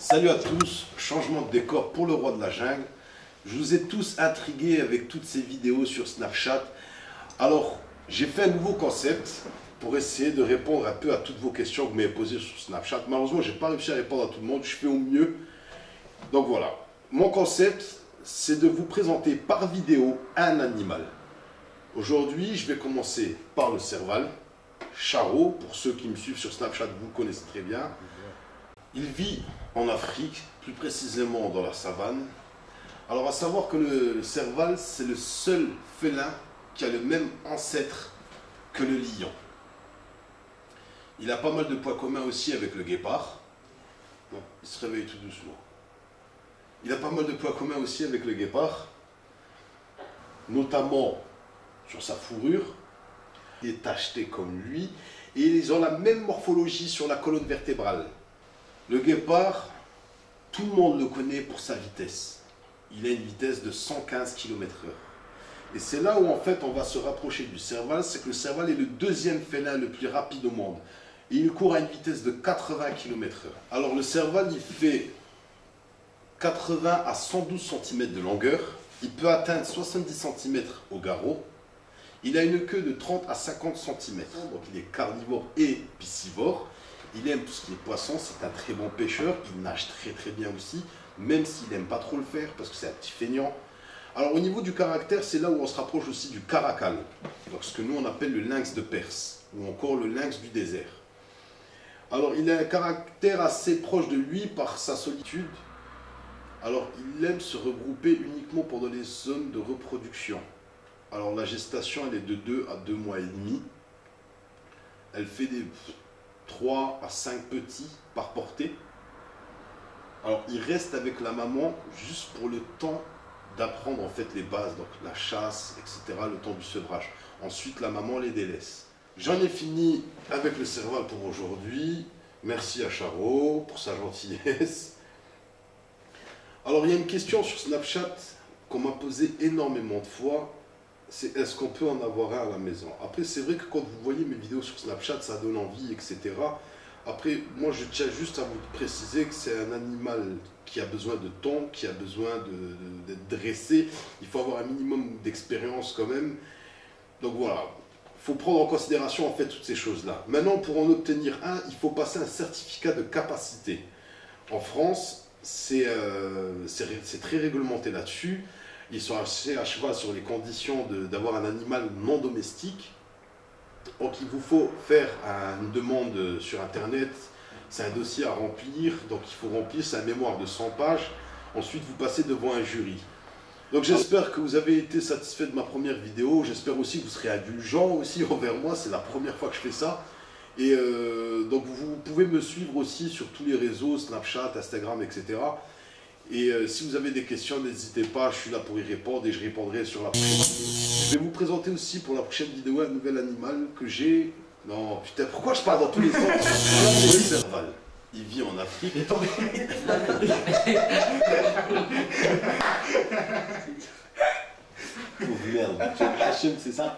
Salut à tous, changement de décor pour le roi de la jungle. Je vous ai tous intrigués avec toutes ces vidéos sur Snapchat. Alors, j'ai fait un nouveau concept pour essayer de répondre un peu à toutes vos questions que vous m'avez posées sur Snapchat. Malheureusement, je n'ai pas réussi à répondre à tout le monde, je fais au mieux. Donc voilà, mon concept, c'est de vous présenter par vidéo un animal. Aujourd'hui, je vais commencer par le serval, Charo. Pour ceux qui me suivent sur Snapchat, vous le connaissez très bien. Il vit en Afrique, plus précisément dans la savane. Alors à savoir que le serval, c'est le seul félin qui a le même ancêtre que le lion. Il a pas mal de points communs aussi avec le guépard. Bon, il se réveille tout doucement. Il a pas mal de points communs aussi avec le guépard, notamment sur sa fourrure. Il est tacheté comme lui et ils ont la même morphologie sur la colonne vertébrale. Le guépard, tout le monde le connaît pour sa vitesse. Il a une vitesse de 115 km/h. Et c'est là où en fait on va se rapprocher du serval, c'est que le serval est le deuxième félin le plus rapide au monde. Et il court à une vitesse de 80 km/h. Alors le serval, il fait 80 à 112 cm de longueur. Il peut atteindre 70 cm au garrot. Il a une queue de 30 à 50 cm. Donc il est carnivore et piscivore. Il aime tout ce qui est poisson, c'est un très bon pêcheur, il nage très bien aussi, même s'il n'aime pas trop le faire parce que c'est un petit feignant. Alors au niveau du caractère, c'est là où on se rapproche aussi du caracal, donc ce que nous on appelle le lynx de Perse, ou encore le lynx du désert. Alors il a un caractère assez proche de lui par sa solitude. Alors il aime se regrouper uniquement pendant les zones de reproduction. Alors la gestation elle est de 2 à 2 mois et demi. Elle fait des 3 à 5 petits par portée. Alors il reste avec la maman juste pour le temps d'apprendre en fait les bases, donc la chasse, etc., le temps du sevrage. Ensuite la maman les délaisse. J'en ai fini avec le serval pour aujourd'hui. Merci à Charo pour sa gentillesse. Alors il y a une question sur Snapchat qu'on m'a posée énormément de fois. C'est est-ce qu'on peut en avoir un à la maison? Après, c'est vrai que quand vous voyez mes vidéos sur Snapchat, ça donne envie, etc. Après, moi, je tiens juste à vous préciser que c'est un animal qui a besoin de temps, qui a besoin d'être dressé. Il faut avoir un minimum d'expérience quand même. Donc voilà, il faut prendre en considération en fait toutes ces choses-là. Maintenant, pour en obtenir un, il faut passer un certificat de capacité. En France, c'est très réglementé là-dessus. Ils sont assez à cheval sur les conditions d'avoir un animal non domestique. Donc il vous faut faire une demande sur Internet. C'est un dossier à remplir. Donc il faut remplir, c'est un mémoire de 100 pages. Ensuite vous passez devant un jury. Donc j'espère que vous avez été satisfait de ma première vidéo. J'espère aussi que vous serez indulgent aussi envers moi. C'est la première fois que je fais ça. Et donc vous pouvvais me suivre aussi sur tous les réseaux, Snapchat, Instagram, etc. Et si vous avez des questions, n'hésitez pas, je suis là pour y répondre et je répondrai sur la prochaine vidéo. Je vais vous présenter aussi pour la prochaine vidéo un nouvel animal que j'ai... Non, putain, pourquoi je parle dans tous les sens? Le serval. Il vit en Afrique. Oh merde, tu es Hachem, c'est ça?